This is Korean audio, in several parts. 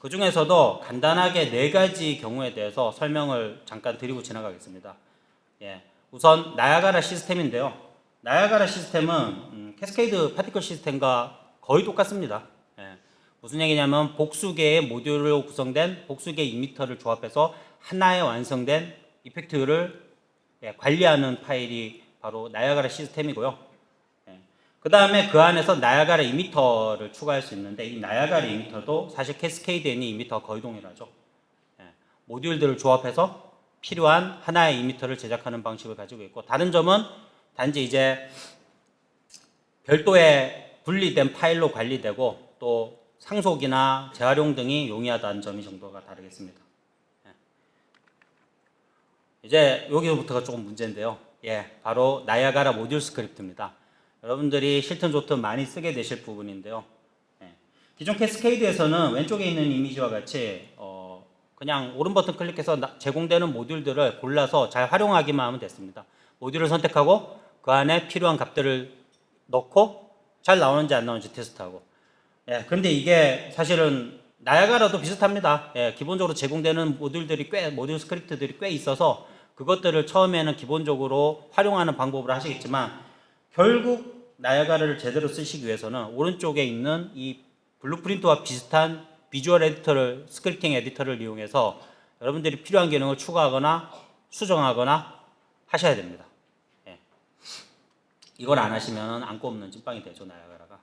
그 중에서도 간단하게 4가지 경우에 대해서 설명을 잠깐 드리고 지나가겠습니다. 예, 우선 나야가라 시스템인데요. 나야가라 시스템은 캐스케이드 파티클 시스템과 거의 똑같습니다. 예, 무슨 얘기냐면 복수계의 모듈로 구성된 복수계 이미터를 조합해서 하나의 완성된 이펙트를 관리하는 파일이 바로 나야가라 시스템이고요. 그 다음에 그 안에서 나야가라 이미터를 추가할 수 있는데 이 나야가라 이미터도 사실 캐스케이드에 있는 이미터와 거의 동일하죠. 모듈들을 조합해서 필요한 하나의 이미터를 제작하는 방식을 가지고 있고, 다른 점은 단지 이제 별도의 분리된 파일로 관리되고 또 상속이나 재활용 등이 용이하다는 점이 정도가 다르겠습니다. 이제 여기부터가 조금 문제인데요. 바로 나야가라 모듈 스크립트입니다. 여러분들이 싫든 좋든 많이 쓰게 되실 부분인데요. 기존 캐스케이드에서는 왼쪽에 있는 이미지와 같이 그냥 오른 버튼 클릭해서 제공되는 모듈들을 골라서 잘 활용하기만 하면 됐습니다. 모듈을 선택하고 그 안에 필요한 값들을 넣고 잘 나오는지 안 나오는지 테스트하고. 그런데 이게 사실은 나야가라도 비슷합니다. 기본적으로 제공되는 모듈 스크립트들이 꽤 있어서 그것들을 처음에는 기본적으로 활용하는 방법으로 하시겠지만, 결국 나야가라를 제대로 쓰시기 위해서는 오른쪽에 있는 이 블루프린트와 비슷한 비주얼 에디터를, 스크립팅 에디터를 이용해서 여러분들이 필요한 기능을 추가하거나 수정하거나 하셔야 됩니다. 이걸 안 하시면 안고 없는 찐빵이 되죠, 나야가라가.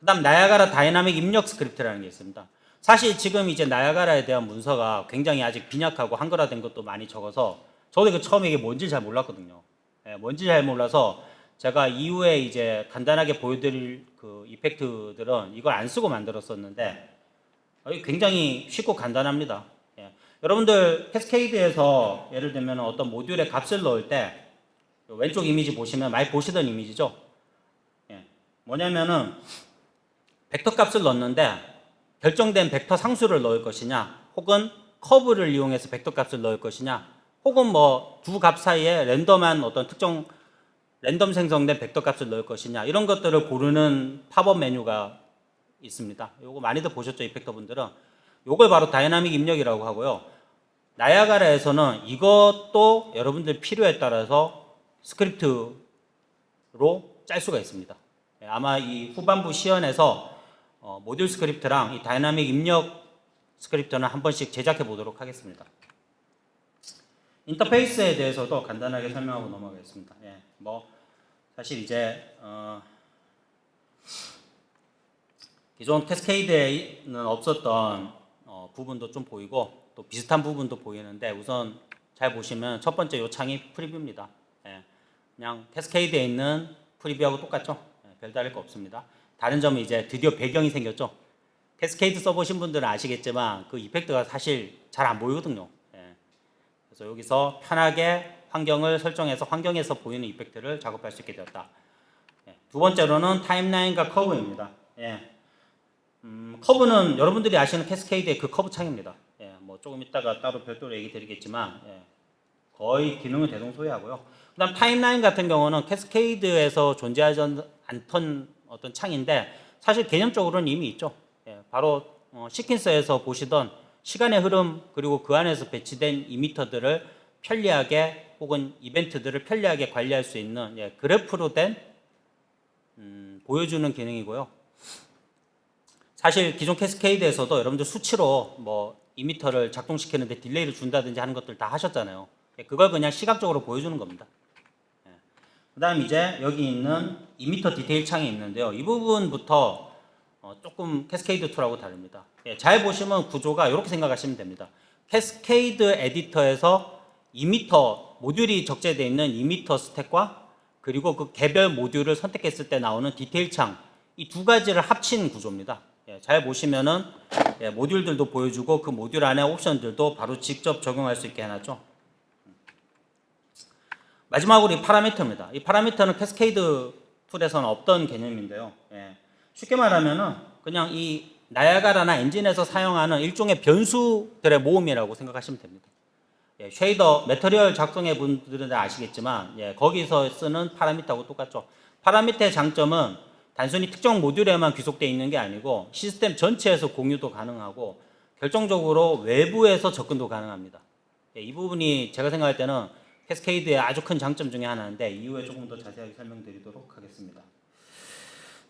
그 다음 나야가라 다이나믹 입력 스크립트라는 게 있습니다. 사실 지금 이제 나야가라에 대한 문서가 굉장히 아직 빈약하고 한글화된 것도 많이 적어서 저도 이거 처음에 이게 뭔지 잘 몰랐거든요. 뭔지 잘 몰라서 제가 이후에 이제 간단하게 보여드릴 그 이펙트들은 이걸 안 쓰고 만들었었는데 굉장히 쉽고 간단합니다. 여러분들 캐스케이드에서 예를 들면 어떤 모듈에 값을 넣을 때 왼쪽 이미지 보시면 많이 보시던 이미지죠. 뭐냐면은 벡터 값을 넣는데 결정된 벡터 상수를 넣을 것이냐, 혹은 커브를 이용해서 벡터 값을 넣을 것이냐, 혹은 뭐 두 값 사이에 랜덤한 어떤 특정 랜덤 생성된 벡터 값을 넣을 것이냐, 이런 것들을 고르는 팝업 메뉴가 있습니다. 요거 많이들 보셨죠, 이펙터 분들은. 요걸 바로 다이나믹 입력이라고 하고요. 나야가라에서는 이것도 여러분들 필요에 따라서 스크립트로 짤 수가 있습니다. 아마 이 후반부 시연에서 모듈 스크립트랑 이 다이나믹 입력 스크립트는 한 번씩 제작해 보도록 하겠습니다. 인터페이스에 대해서도 간단하게 설명하고 넘어가겠습니다. 뭐 사실 이제 기존 캐스케이드에는 없었던 부분도 좀 보이고 또 비슷한 부분도 보이는데, 우선 잘 보시면 첫 번째 요 창이 프리뷰입니다. 그냥 캐스케이드에 있는 프리뷰하고 똑같죠. 별다를 거 없습니다. 다른 점은 이제 드디어 배경이 생겼죠. 캐스케이드 써보신 분들은 아시겠지만 그 이펙트가 사실 잘 안 보이거든요. 그래서 여기서 편하게 환경을 설정해서 환경에서 보이는 이펙트를 작업할 수 있게 되었다. 두 번째로는 타임라인과 커브입니다. 커브는 여러분들이 아시는 캐스케이드의 그 커브 창입니다. 뭐 조금 이따가 따로 별도로 얘기 드리겠지만 거의 기능은 대동소이하고요. 그 다음 타임라인 같은 경우는 캐스케이드에서 존재하지 않던 어떤 창인데 사실 개념적으로는 이미 있죠. 바로 시퀀서에서 보시던 시간의 흐름, 그리고 그 안에서 배치된 이미터들을 편리하게, 혹은 이벤트들을 편리하게 관리할 수 있는 그래프로 된 보여주는 기능이고요. 사실 기존 캐스케이드에서도 여러분들 수치로 뭐 이미터를 작동시키는데 딜레이를 준다든지 하는 것들 다 하셨잖아요. 그걸 그냥 시각적으로 보여주는 겁니다. 그 다음 이제 여기 있는 이미터 디테일 창이 있는데요. 이 부분부터 조금 캐스케이드 2라고 다릅니다. 잘 보시면 구조가 이렇게 생각하시면 됩니다. 캐스케이드 에디터에서 이미터 모듈이 적재되어 있는 이미터 스택과 그리고 그 개별 모듈을 선택했을 때 나오는 디테일 창, 이 두 가지를 합친 구조입니다. 잘 보시면은 모듈들도 보여주고 그 모듈 안에 옵션들도 바로 직접 적용할 수 있게 해놨죠. 마지막으로 이 파라미터입니다. 이 파라미터는 캐스케이드 툴에서는 없던 개념인데요. 쉽게 말하면은 그냥 이 나야가라나 엔진에서 사용하는 일종의 변수들의 모음이라고 생각하시면 됩니다. 쉐이더, 매터리얼 작성해 분들은 다 아시겠지만 거기서 쓰는 파라미터하고 똑같죠. 파라미터의 장점은 단순히 특정 모듈에만 귀속되어 있는 게 아니고 시스템 전체에서 공유도 가능하고 결정적으로 외부에서 접근도 가능합니다. 예, 이 부분이 제가 생각할 때는 캐스케이드의 아주 큰 장점 중에 하나인데 이후에 조금 더 자세하게 설명드리도록 하겠습니다.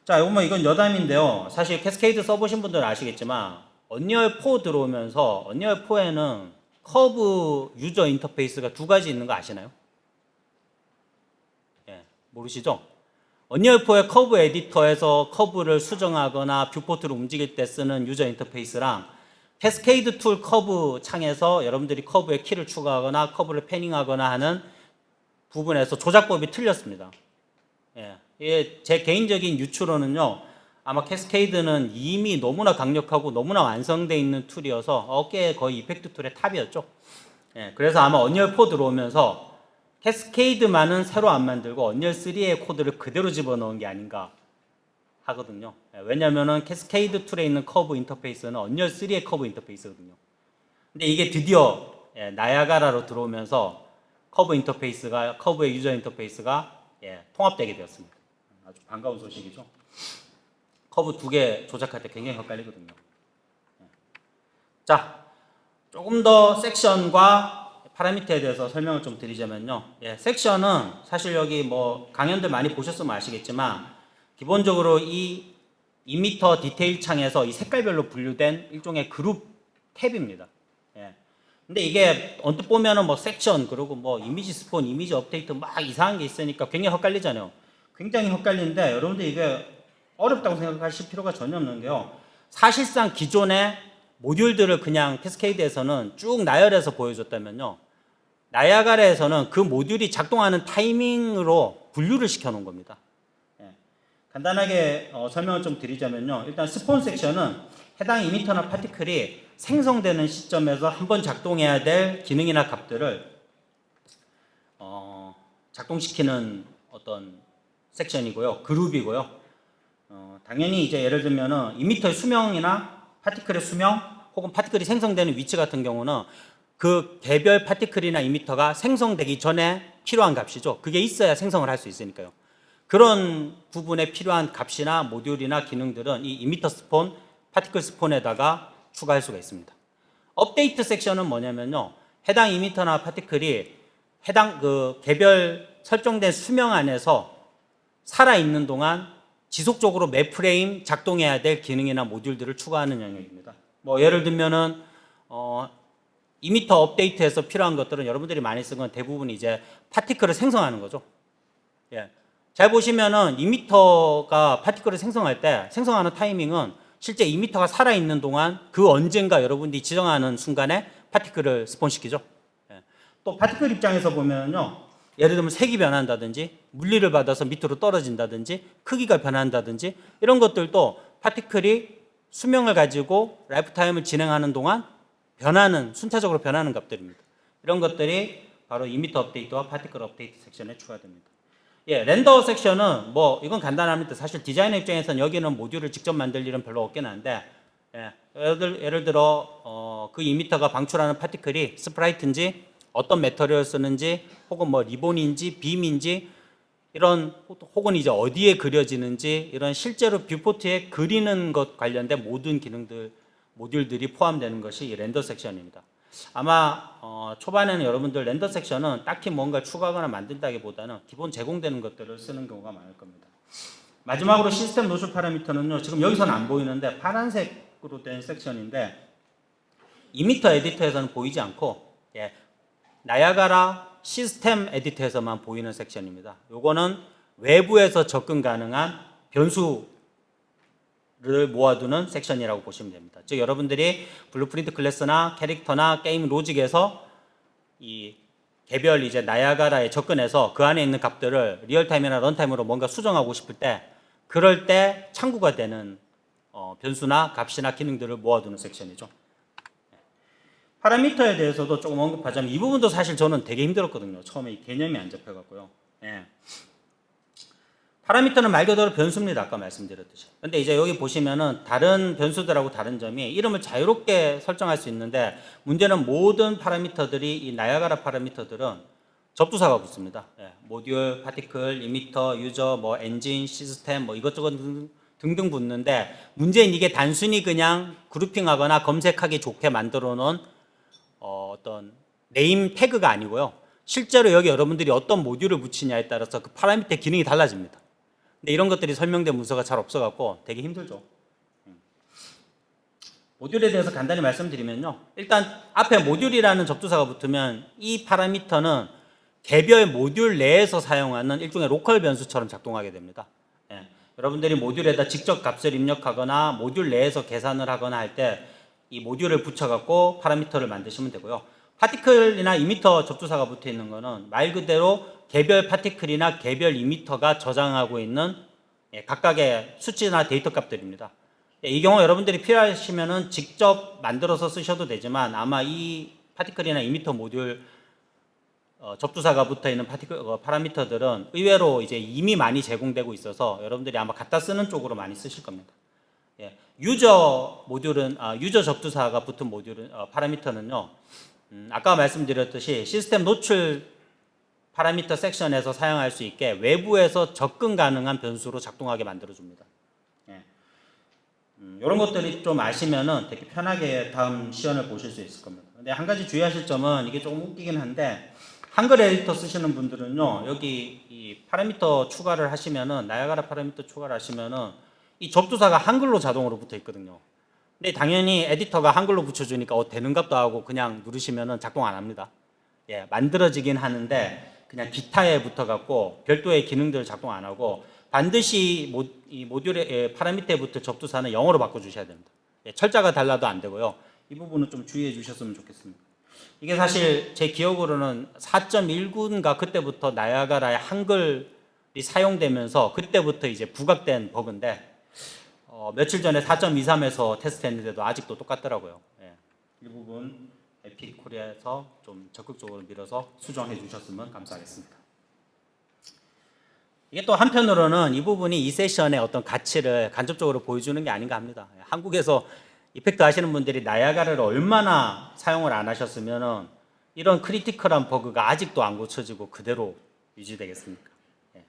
자, 이건 여담인데요. 사실 캐스케이드 써보신 분들은 아시겠지만 언리얼 4 들어오면서 언리얼 4에는 커브 유저 인터페이스가 두 가지 있는 거 아시나요? 예, 모르시죠? 언리얼 4의 커브 에디터에서 커브를 수정하거나 뷰포트를 움직일 때 쓰는 유저 인터페이스랑 캐스케이드 툴 커브 창에서 여러분들이 커브에 키를 추가하거나 커브를 패닝하거나 하는 부분에서 조작법이 틀렸습니다. 예, 이게 제 개인적인 유추로는요, 아마 캐스케이드는 이미 너무나 강력하고 너무나 완성되어 있는 툴이어서 어깨에 거의 이펙트 툴의 탑이었죠. 예, 그래서 아마 언리얼 4 들어오면서 캐스케이드만은 새로 안 만들고 언리얼 3의 코드를 그대로 집어넣은 게 아닌가 하거든요. 예, 왜냐면은 캐스케이드 툴에 있는 커브 인터페이스는 언리얼 3의 커브 인터페이스거든요. 근데 이게 드디어 나야가라로 들어오면서 커브의 유저 인터페이스가 통합되게 되었습니다. 아주 반가운 소식이죠. 커브 두 개 조작할 때 굉장히 헷갈리거든요. 자, 조금 더 섹션과 파라미터에 대해서 설명을 좀 드리자면요. 섹션은 사실 여기 뭐 강연들 많이 보셨으면 아시겠지만 기본적으로 이 2m 디테일 창에서 이 색깔별로 분류된 일종의 그룹 탭입니다. 근데 이게 언뜻 보면은 뭐 섹션 그리고 뭐 이미지 스폰, 이미지 업데이트 막 이상한 게 있으니까 굉장히 헷갈리잖아요. 굉장히 헷갈리는데 여러분들 이게 어렵다고 생각하실 필요가 전혀 없는 게요. 사실상 기존의 모듈들을 그냥 캐스케이드에서는 쭉 나열해서 보여줬다면요. 나야가라에서는 그 모듈이 작동하는 타이밍으로 분류를 시켜 놓은 겁니다. 간단하게 설명을 좀 드리자면요. 일단 스폰 섹션은 해당 이미터나 파티클이 생성되는 시점에서 한번 작동해야 될 기능이나 값들을 작동시키는 어떤 섹션이고요. 그룹이고요. 당연히 이제 예를 들면은 이미터의 수명이나 파티클의 수명 혹은 파티클이 생성되는 위치 같은 경우는 그 개별 파티클이나 이미터가 생성되기 전에 필요한 값이죠. 그게 있어야 생성을 할 수 있으니까요. 그런 부분에 필요한 값이나 모듈이나 기능들은 이 이미터 스폰, 파티클 스폰에다가 추가할 수가 있습니다. 업데이트 섹션은 뭐냐면요. 해당 이미터나 파티클이 해당 그 개별 설정된 수명 안에서 살아있는 동안 지속적으로 매 프레임 작동해야 될 기능이나 모듈들을 추가하는 영역입니다. 뭐 예를 들면은 이미터 업데이트에서 필요한 것들은 여러분들이 많이 쓴 건 대부분 이제 파티클을 생성하는 거죠. 잘 보시면은 이미터가 파티클을 생성할 때 생성하는 타이밍은 실제 이미터가 살아있는 동안 그 언젠가 여러분들이 지정하는 순간에 파티클을 스폰시키죠. 또 파티클 입장에서 보면요. 예를 들면 색이 변한다든지 물리를 받아서 밑으로 떨어진다든지 크기가 변한다든지 이런 것들도 파티클이 수명을 가지고 라이프 타임을 진행하는 동안 순차적으로 변하는 값들입니다. 이런 것들이 바로 이미터 업데이트와 파티클 업데이트 섹션에 추가됩니다. 렌더 섹션은 뭐 이건 간단합니다. 사실 디자이너 입장에서는 여기는 모듈을 직접 만들 일은 별로 없긴 한데 예를 들어 그 이미터가 방출하는 파티클이 스프라이트인지 어떤 메터리얼을 쓰는지 혹은 뭐 리본인지 빔인지 이런 혹은 이제 어디에 그려지는지 이런 실제로 뷰포트에 그리는 것 관련된 모든 기능들 모듈들이 포함되는 것이 이 렌더 섹션입니다. 아마 초반에는 여러분들 렌더 섹션은 딱히 뭔가 추가하거나 만든다기보다는 기본 제공되는 것들을 쓰는 경우가 많을 겁니다. 마지막으로 시스템 노출 파라미터는요. 지금 여기서는 안 보이는데 파란색으로 된 섹션인데 이미터 에디터에서는 보이지 않고 나야가라 시스템 에디터에서만 보이는 섹션입니다. 요거는 외부에서 접근 가능한 변수를 모아두는 섹션이라고 보시면 됩니다. 즉 여러분들이 블루프린트 클래스나 캐릭터나 게임 로직에서 이 개별 이제 나야가라에 접근해서 그 안에 있는 값들을 리얼타임이나 런타임으로 뭔가 수정하고 싶을 때 그럴 때 창구가 되는 변수나 값이나 기능들을 모아두는 섹션이죠. 파라미터에 대해서도 조금 언급하자면 이 부분도 사실 저는 되게 힘들었거든요. 처음에 이 개념이 안 잡혀갖고요. 파라미터는 말 그대로 변수입니다. 아까 말씀드렸듯이. 근데 이제 여기 보시면은 다른 변수들하고 다른 점이 이름을 자유롭게 설정할 수 있는데 문제는 모든 파라미터들이 이 나야가라 파라미터들은 접두사가 붙습니다. 모듈, 파티클, 이미터, 유저, 뭐 엔진, 시스템 뭐 이것저것 등등 붙는데 문제는 이게 단순히 그냥 그룹핑하거나 검색하기 좋게 만들어 놓은 어떤 네임 태그가 아니고요. 실제로 여기 여러분들이 어떤 모듈을 붙이냐에 따라서 그 파라미터 기능이 달라집니다. 근데 이런 것들이 설명된 문서가 잘 없어갖고 되게 힘들죠. 모듈에 대해서 간단히 말씀드리면요. 일단 앞에 모듈이라는 접두사가 붙으면 이 파라미터는 개별 모듈 내에서 사용하는 일종의 로컬 변수처럼 작동하게 됩니다. 예. 여러분들이 모듈에다 직접 값을 입력하거나 모듈 내에서 계산을 하거나 할 때 이 모듈을 붙여갖고 파라미터를 만드시면 되고요. 파티클이나 이미터 접두사가 붙어 있는 거는 말 그대로 개별 파티클이나 개별 이미터가 저장하고 있는 각각의 수치나 데이터 값들입니다. 이 경우 여러분들이 필요하시면은 직접 만들어서 쓰셔도 되지만 아마 이 파티클이나 이미터 모듈 접두사가 붙어 있는 파라미터들은 의외로 이제 이미 많이 제공되고 있어서 여러분들이 아마 갖다 쓰는 쪽으로 많이 쓰실 겁니다. 예. 유저 모듈은 유저 접두사가 붙은 모듈은 파라미터는요. 아까 말씀드렸듯이 시스템 노출 파라미터 섹션에서 사용할 수 있게 외부에서 접근 가능한 변수로 작동하게 만들어줍니다. 예. 이런 것들이 좀 아시면은 되게 편하게 다음 시연을 보실 수 있을 겁니다. 근데 한 가지 주의하실 점은 이게 조금 웃기긴 한데 한글 에디터 쓰시는 분들은요 여기 이 파라미터 추가를 하시면은 나야가라 파라미터 추가를 하시면은 이 접두사가 한글로 자동으로 붙어 있거든요. 근데 당연히 에디터가 한글로 붙여주니까 되는 값도 하고 그냥 누르시면은 작동 안 합니다. 예, 만들어지긴 하는데 그냥 기타에 붙어갖고 별도의 기능들을 작동 안 하고 반드시 이 모듈의 파라미터부터 접두사는 영어로 바꿔주셔야 됩니다. 예, 철자가 달라도 안 되고요. 이 부분은 좀 주의해 주셨으면 좋겠습니다. 이게 사실 제 기억으로는 4.19인가 그때부터 나야가라의 한글이 사용되면서 그때부터 이제 부각된 버그인데 며칠 전에 4.23에서 테스트했는데도 아직도 똑같더라고요. 예. 이 부분 에픽 코리아에서 좀 적극적으로 밀어서 수정해 주셨으면 감사하겠습니다. 이게 또 한편으로는 이 부분이 이 세션의 어떤 가치를 간접적으로 보여주는 게 아닌가 합니다. 한국에서 이펙트 하시는 분들이 나야가라를 얼마나 사용을 안 하셨으면은 이런 크리티컬한 버그가 아직도 안 고쳐지고 그대로 유지되겠습니까? 예.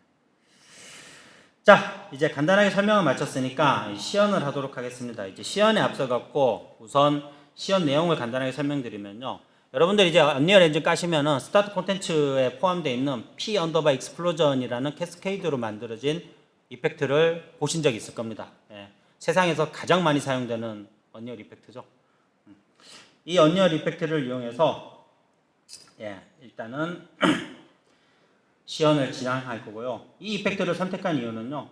자, 이제 간단하게 설명을 마쳤으니까 시연을 하도록 하겠습니다. 이제 시연에 앞서 갖고 우선 시연 내용을 간단하게 설명드리면요. 여러분들 이제 언리얼 엔진 까시면은 스타트 콘텐츠에 포함되어 있는 P 언더바 익스플로전이라는 캐스케이드로 만들어진 이펙트를 보신 적이 있을 겁니다. 예. 세상에서 가장 많이 사용되는 언리얼 이펙트죠. 이 언리얼 이펙트를 이용해서 일단은 시연을 진행할 거고요. 이 이펙트를 선택한 이유는요.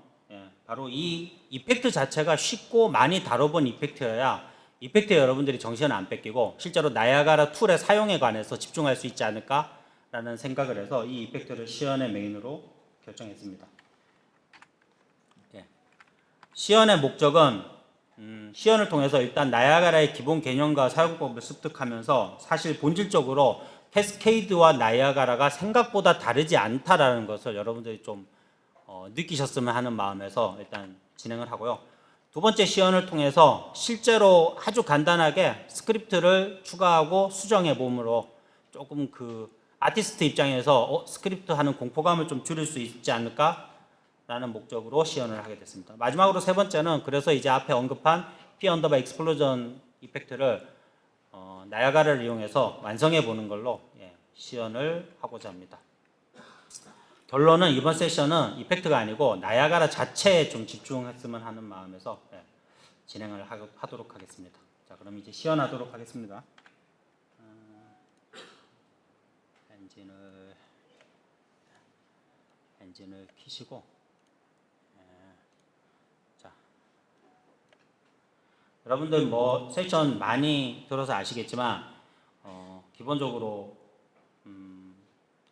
바로 이 이펙트 자체가 쉽고 많이 다뤄본 이펙트여야 이펙트에 여러분들이 정신을 안 뺏기고 실제로 나야가라 툴의 사용에 관해서 집중할 수 있지 않을까라는 생각을 해서 이 이펙트를 시연의 메인으로 결정했습니다. 시연의 목적은 시연을 통해서 일단 나야가라의 기본 개념과 사용법을 습득하면서 사실 본질적으로 캐스케이드와 나야가라가 생각보다 다르지 않다라는 것을 여러분들이 좀 느끼셨으면 하는 마음에서 일단 진행을 하고요. 두 번째 시연을 통해서 실제로 아주 간단하게 스크립트를 추가하고 수정해 봄으로 조금 그 아티스트 입장에서 스크립트 하는 공포감을 좀 줄일 수 있지 않을까? 라는 목적으로 시연을 하게 됐습니다. 마지막으로 세 번째는 그래서 이제 앞에 언급한 P 언더바 익스플로전 이펙트를 나야가라를 이용해서 완성해 보는 걸로 시연을 하고자 합니다. 결론은 이번 세션은 이펙트가 아니고 나야가라 자체에 좀 집중했으면 하는 마음에서 진행을 하도록 하겠습니다. 자, 그럼 이제 시연하도록 하겠습니다. 엔진을 켜시고 여러분들 뭐 세션 많이 들어서 아시겠지만 기본적으로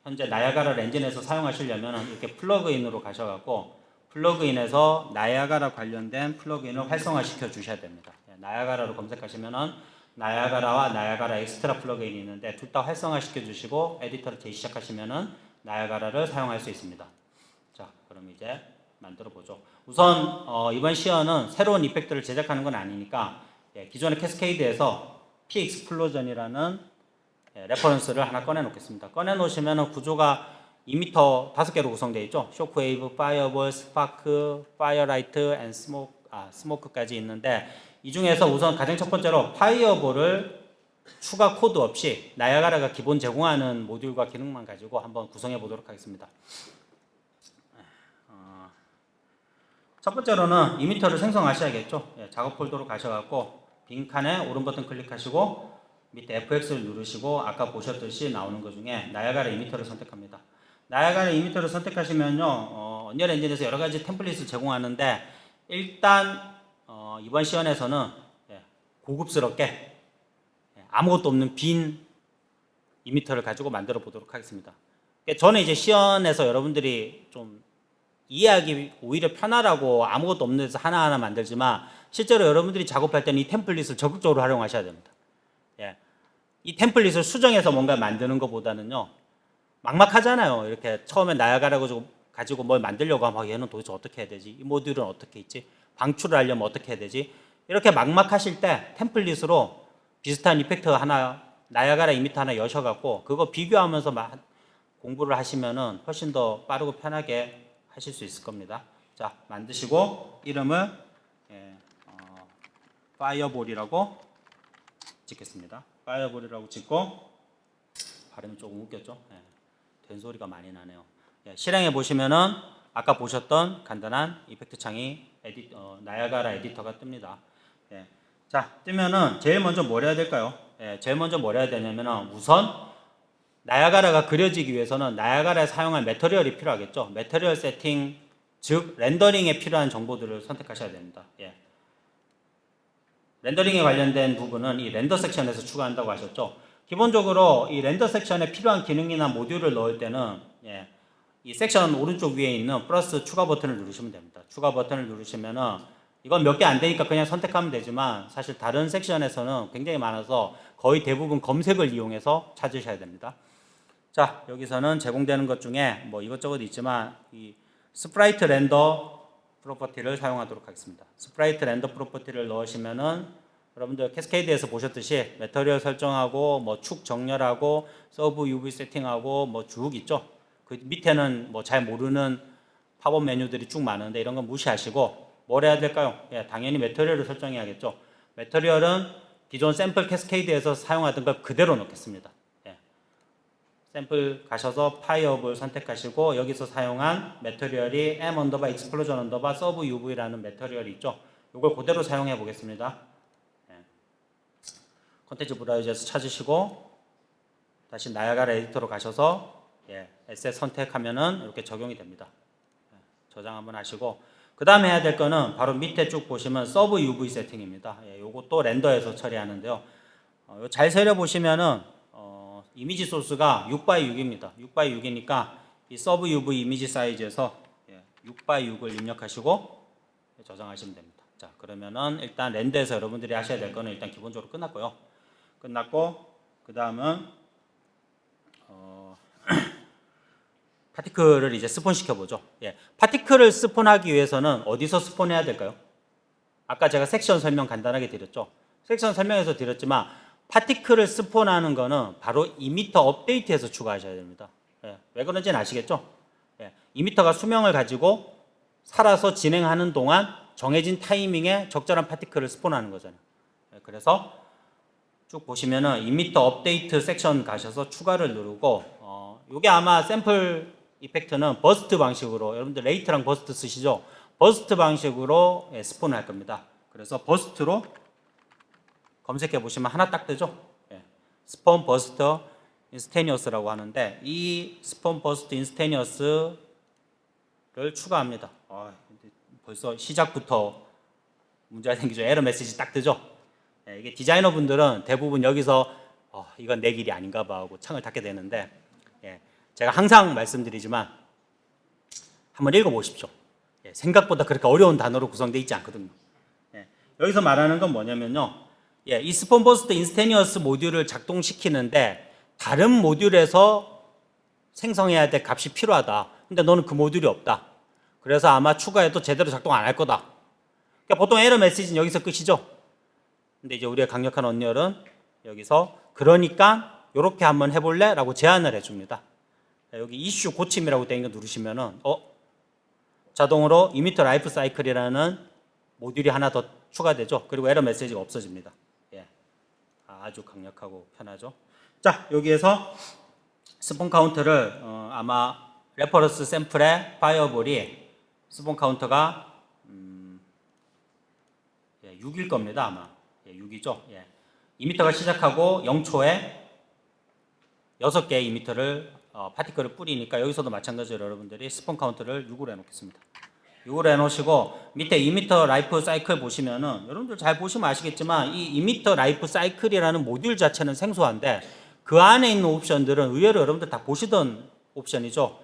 현재 나야가라 엔진에서 사용하시려면 이렇게 플러그인으로 가셔갖고 플러그인에서 나야가라 관련된 플러그인을 활성화시켜 주셔야 됩니다. 나야가라로 검색하시면은 나야가라와 나야가라 엑스트라 플러그인이 있는데 둘 다 활성화시켜 주시고 에디터를 재시작하시면은 나야가라를 사용할 수 있습니다. 자, 그럼 이제 만들어 보죠. 우선 이번 시연은 새로운 이펙트를 제작하는 건 아니니까 기존의 캐스케이드에서 P 익스플로전이라는 레퍼런스를 하나 꺼내 놓겠습니다. 꺼내 놓으시면 구조가 2m 5개로 구성되어 있죠. 쇼크웨이브, 파이어볼, 스파크, 파이어라이트, 앤 스모크, 스모크까지 있는데 이 중에서 우선 가장 첫 번째로 파이어볼을 추가 코드 없이 나야가라가 기본 제공하는 모듈과 기능만 가지고 한번 구성해 보도록 하겠습니다. 첫 번째로는 이미터를 생성하셔야겠죠. 작업 폴더로 가셔갖고 빈칸에 오른 버튼 클릭하시고 밑에 FX를 누르시고 아까 보셨듯이 나오는 것 중에 나야가라 이미터를 선택합니다. 나야가라 이미터를 선택하시면요, 언리얼 엔진에서 여러 가지 템플릿을 제공하는데 일단 이번 시연에서는 고급스럽게 아무것도 없는 빈 이미터를 가지고 만들어 보도록 하겠습니다. 저는 이제 시연에서 여러분들이 좀 이해하기 오히려 편하라고 아무것도 없는 데서 하나하나 만들지만 실제로 여러분들이 작업할 때는 이 템플릿을 적극적으로 활용하셔야 됩니다. 이 템플릿을 수정해서 뭔가 만드는 것보다는요, 막막하잖아요. 이렇게 처음에 나야가라고 가지고 뭘 만들려고 하면 얘는 도대체 어떻게 해야 되지? 이 모듈은 어떻게 있지? 방출을 하려면 어떻게 해야 되지? 이렇게 막막하실 때 템플릿으로 비슷한 이펙트 하나, 나야가라 이미터 하나 여셔갖고 그거 비교하면서 공부를 하시면은 훨씬 더 빠르고 편하게 하실 수 있을 겁니다. 자, 만드시고 이름을 파이어볼이라고 짓겠습니다. 파이어볼이라고 짓고 발음이 조금 웃겼죠? 된 소리가 많이 나네요. 실행해 보시면은 아까 보셨던 간단한 이펙트 창이 나야가라 에디터가 뜹니다. 자, 뜨면은 제일 먼저 뭘 해야 될까요? 제일 먼저 뭘 해야 되냐면은 우선 나야가라가 그려지기 위해서는 나야가라에 사용할 매터리얼이 필요하겠죠. 매터리얼 세팅, 즉 렌더링에 필요한 정보들을 선택하셔야 됩니다. 렌더링에 관련된 부분은 이 렌더 섹션에서 추가한다고 하셨죠. 기본적으로 이 렌더 섹션에 필요한 기능이나 모듈을 넣을 때는 이 섹션 오른쪽 위에 있는 플러스 추가 버튼을 누르시면 됩니다. 추가 버튼을 누르시면은 이건 몇 개 안 되니까 그냥 선택하면 되지만 사실 다른 섹션에서는 굉장히 많아서 거의 대부분 검색을 이용해서 찾으셔야 됩니다. 자, 여기서는 제공되는 것 중에 뭐 이것저것 있지만 이 스프라이트 렌더 프로퍼티를 사용하도록 하겠습니다. 스프라이트 렌더 프로퍼티를 넣으시면은 여러분들 캐스케이드에서 보셨듯이 매터리얼 설정하고 뭐 축 정렬하고 서브 UV 세팅하고 뭐 쭉 있죠. 그 밑에는 뭐 잘 모르는 팝업 메뉴들이 쭉 많은데 이런 건 무시하시고 뭘 해야 될까요? 당연히 매터리얼을 설정해야겠죠. 매터리얼은 기존 샘플 캐스케이드에서 사용하던 걸 그대로 넣겠습니다. 샘플 가셔서 파이어볼 선택하시고 여기서 사용한 매터리얼이 m_explosion_ sub-UV라는 매터리얼이 있죠. 이걸 그대로 사용해 보겠습니다. 콘텐츠 브라우저에서 찾으시고 다시 나야가라 에디터로 가셔서 에셋 선택하면은 이렇게 적용이 됩니다. 저장 한번 하시고 그 다음에 해야 될 거는 바로 밑에 쭉 보시면 sub-UV 세팅입니다. 요것도 렌더에서 처리하는데요. 잘 세려보시면은 이미지 소스가 6x6입니다. 6x6이니까 이 sub-UV 이미지 사이즈에서 6x6을 입력하시고 저장하시면 됩니다. 자, 그러면은 일단 렌더에서 여러분들이 하셔야 될 거는 일단 기본적으로 끝났고요. 끝났고 그 다음은 파티클을 이제 스폰 시켜보죠. 파티클을 스폰하기 위해서는 어디서 스폰해야 될까요? 아까 제가 섹션 설명 간단하게 드렸죠. 섹션 설명에서 드렸지만 파티클을 스폰하는 거는 바로 이미터 업데이트에서 추가하셔야 됩니다. 왜 그런지는 아시겠죠? 이미터가 수명을 가지고 살아서 진행하는 동안 정해진 타이밍에 적절한 파티클을 스폰하는 거잖아요. 그래서 쭉 보시면은 이미터 업데이트 섹션 가셔서 추가를 누르고 이게 아마 샘플 이펙트는 버스트 방식으로 여러분들 레이트랑 버스트 쓰시죠? 버스트 방식으로 스폰을 할 겁니다. 그래서 버스트로 검색해 보시면 하나 딱 뜨죠? 스폰 버스트 인스테니어스라고 하는데 이 스폰 버스트 인스테니어스를 추가합니다. 벌써 시작부터 문제가 생기죠. 에러 메시지 딱 뜨죠? 이게 디자이너 분들은 대부분 여기서 이건 내 길이 아닌가 봐 하고 창을 닫게 되는데 제가 항상 말씀드리지만 한번 읽어보십시오. 생각보다 그렇게 어려운 단어로 구성되어 있지 않거든요. 여기서 말하는 건 뭐냐면요. 이 스폰 버스트 인스테니어스 모듈을 작동시키는데 다른 모듈에서 생성해야 될 값이 필요하다. 근데 너는 그 모듈이 없다. 그래서 아마 추가해도 제대로 작동 안 할 거다. 그러니까 보통 에러 메시지는 여기서 끝이죠. 근데 이제 우리의 강력한 언리얼은 여기서 그러니까 이렇게 한번 해볼래? 라고 제안을 해줍니다. 여기 이슈 고침이라고 되어 있는 거 누르시면은 자동으로 이미터 라이프 사이클이라는 모듈이 하나 더 추가되죠. 그리고 에러 메시지가 없어집니다. 예. 아주 강력하고 편하죠. 자, 여기에서 스폰 카운트를 아마 레퍼런스 샘플의 파이어볼이 스폰 카운터가 6일 겁니다. 아마 6이죠. 2m가 시작하고 0초에 6개의 2m를 파티클을 뿌리니까 여기서도 마찬가지로 여러분들이 스폰 카운트를 6으로 해놓겠습니다. 6으로 해놓으시고 밑에 2m 라이프 사이클 보시면은 여러분들 잘 보시면 아시겠지만 이 2m 라이프 사이클이라는 모듈 자체는 생소한데 그 안에 있는 옵션들은 의외로 여러분들 다 보시던 옵션이죠.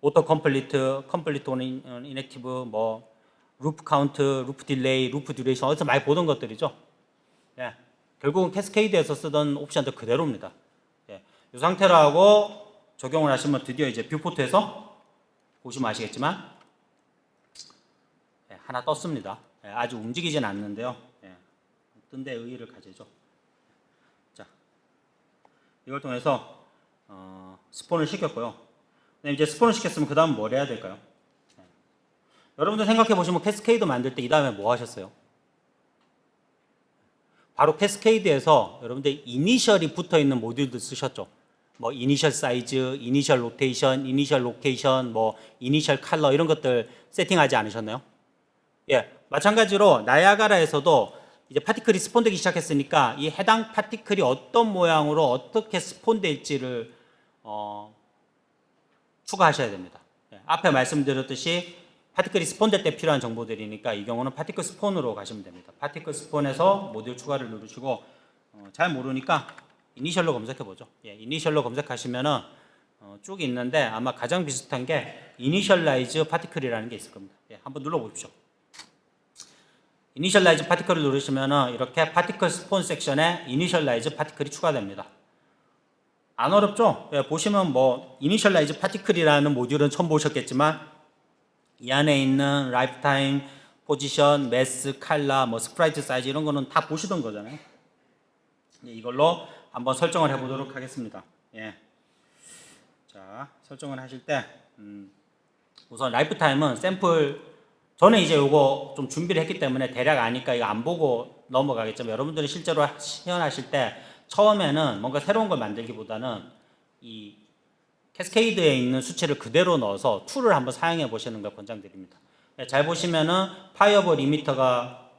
오토 컴플리트, 컴플리트 온 인액티브, 뭐 루프 카운트, 루프 딜레이, 루프 듀레이션 어디서 많이 보던 것들이죠. 예. 결국은 캐스케이드에서 쓰던 옵션들 그대로입니다. 예. 이 상태로 하고 적용을 하시면 드디어 이제 뷰포트에서 보시면 아시겠지만 하나 떴습니다. 아직 움직이진 않는데요. 뜬 데 의의를 가지죠. 자, 이걸 통해서 스폰을 시켰고요. 이제 스폰을 시켰으면 그 다음 뭘 해야 될까요? 여러분들 생각해 보시면 캐스케이드 만들 때 이 다음에 뭐 하셨어요? 바로 캐스케이드에서 여러분들 이니셜이 붙어 있는 모듈도 쓰셨죠. 뭐 이니셜 사이즈, 이니셜 로테이션, 이니셜 로케이션, 뭐 이니셜 컬러 이런 것들 세팅하지 않으셨나요? 예, 마찬가지로 나야가라에서도 이제 파티클이 스폰되기 시작했으니까 이 해당 파티클이 어떤 모양으로 어떻게 스폰될지를 추가하셔야 됩니다. 예, 앞에 말씀드렸듯이 파티클이 스폰될 때 필요한 정보들이니까 이 경우는 파티클 스폰으로 가시면 됩니다. 파티클 스폰에서 모듈 추가를 누르시고 잘 모르니까 이니셜로 검색해 보죠. 예, 이니셜로 검색하시면은 쭉 있는데 아마 가장 비슷한 게 이니셜라이즈 파티클이라는 게 있을 겁니다. 예, 한번 눌러 보십시오. 이니셜라이즈 파티클을 누르시면은 이렇게 파티클 스폰 섹션에 이니셜라이즈 파티클이 추가됩니다. 안 어렵죠? 예, 보시면 뭐 이니셜라이즈 파티클이라는 모듈은 처음 보셨겠지만 이 안에 있는 라이프타임, 포지션, 매스, 칼라, 뭐 스프라이트 사이즈 이런 거는 다 보시던 거잖아요. 예, 이걸로 한번 설정을 해보도록 하겠습니다. 예. 자, 설정을 하실 때 우선 라이프타임은 샘플 저는 이제 요거 좀 준비를 했기 때문에 대략 아니까 이거 안 보고 넘어가겠지만 여러분들이 실제로 시연하실 때 처음에는 뭔가 새로운 걸 만들기보다는 이 캐스케이드에 있는 수치를 그대로 넣어서 툴을 한번 사용해 보시는 걸 권장드립니다. 잘 보시면은 파이어볼 이미터가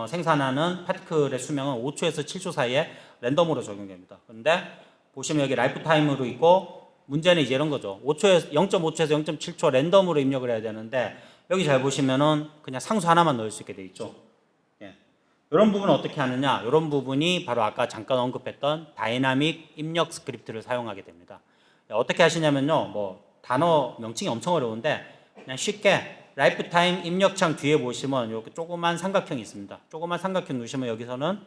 생산하는 파티클의 수명은 5초에서 7초 사이에 랜덤으로 적용됩니다. 그런데 보시면 여기 라이프 타임으로 있고 문제는 이제 이런 거죠. 0.5초에서 0.7초 랜덤으로 입력을 해야 되는데 여기 잘 보시면은 그냥 상수 하나만 넣을 수 있게 돼 있죠. 예. 이런 부분은 어떻게 하느냐? 이런 부분이 바로 아까 잠깐 언급했던 다이나믹 입력 스크립트를 사용하게 됩니다. 어떻게 하시냐면요, 뭐 단어 명칭이 엄청 어려운데 그냥 쉽게 라이프타임 입력창 뒤에 보시면 이렇게 조그만 삼각형이 있습니다. 조그만 삼각형 누르시면 여기서는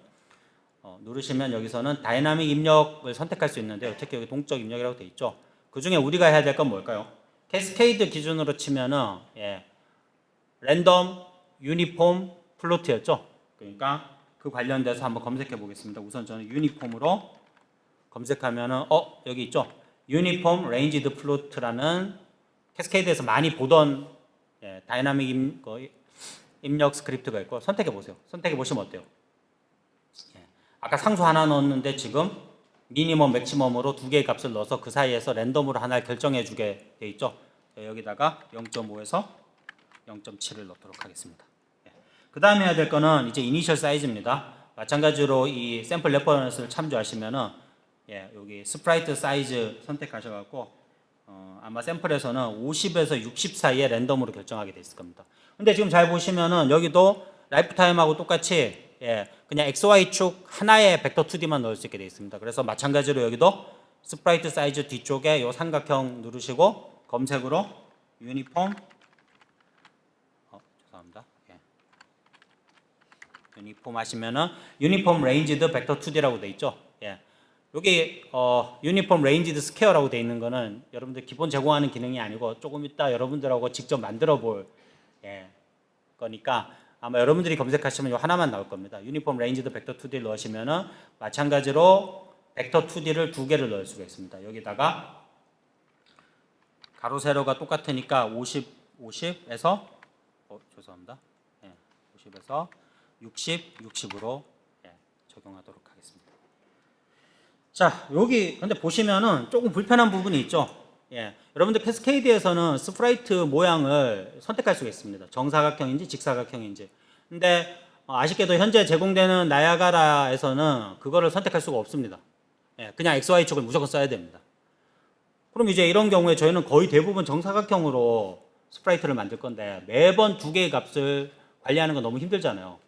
누르시면 여기서는 다이나믹 입력을 선택할 수 있는데요. 특히 여기 동적 입력이라고 되어 있죠. 그 중에 우리가 해야 될 건 뭘까요? 캐스케이드 기준으로 치면은 랜덤, 유니폼, 플로트였죠. 그러니까 그 관련돼서 한번 검색해 보겠습니다. 우선 저는 유니폼으로 검색하면은 여기 있죠. 유니폼 레인지드 플로트라는 캐스케이드에서 많이 보던 다이나믹 입력 스크립트가 있고 선택해 보세요. 선택해 보시면 어때요? 아까 상수 하나 넣었는데 지금 미니멈, 맥시멈으로 두 개의 값을 넣어서 그 사이에서 랜덤으로 하나를 결정해 주게 돼 있죠. 여기다가 0.5에서 0.7을 넣도록 하겠습니다. 그 다음에 해야 될 거는 이제 이니셜 사이즈입니다. 마찬가지로 이 샘플 레퍼런스를 참조하시면은 여기 스프라이트 사이즈 선택하셔갖고 아마 샘플에서는 50에서 60 사이에 랜덤으로 결정하게 돼 있을 겁니다. 근데 지금 잘 보시면은 여기도 라이프타임하고 똑같이 그냥 XY축 하나의 벡터 2D만 넣을 수 있게 되어 있습니다. 그래서 마찬가지로 여기도 스프라이트 사이즈 뒤쪽에 이 삼각형 누르시고 검색으로 유니폼 죄송합니다. 유니폼 하시면은 유니폼 레인지드 벡터 2D라고 되어 있죠. 여기 유니폼 레인지드 스퀘어라고 되어 있는 거는 여러분들 기본 제공하는 기능이 아니고 조금 이따 여러분들하고 직접 만들어 볼 거니까 아마 여러분들이 검색하시면 이 하나만 나올 겁니다. 유니폼 레인지드 벡터 2D를 넣으시면은 마찬가지로 벡터 2D를 두 개를 넣을 수가 있습니다. 여기다가 가로 세로가 똑같으니까 50에서 죄송합니다. 50에서 60, 60으로 적용하도록 하겠습니다. 자, 여기 근데 보시면은 조금 불편한 부분이 있죠. 여러분들 캐스케이드에서는 스프라이트 모양을 선택할 수가 있습니다. 정사각형인지 직사각형인지. 근데 아쉽게도 현재 제공되는 나야가라에서는 그거를 선택할 수가 없습니다. 그냥 XY축을 무조건 써야 됩니다. 그럼 이제 이런 경우에 저희는 거의 대부분 정사각형으로 스프라이트를 만들 건데 매번 두 개의 값을 관리하는 건 너무 힘들잖아요.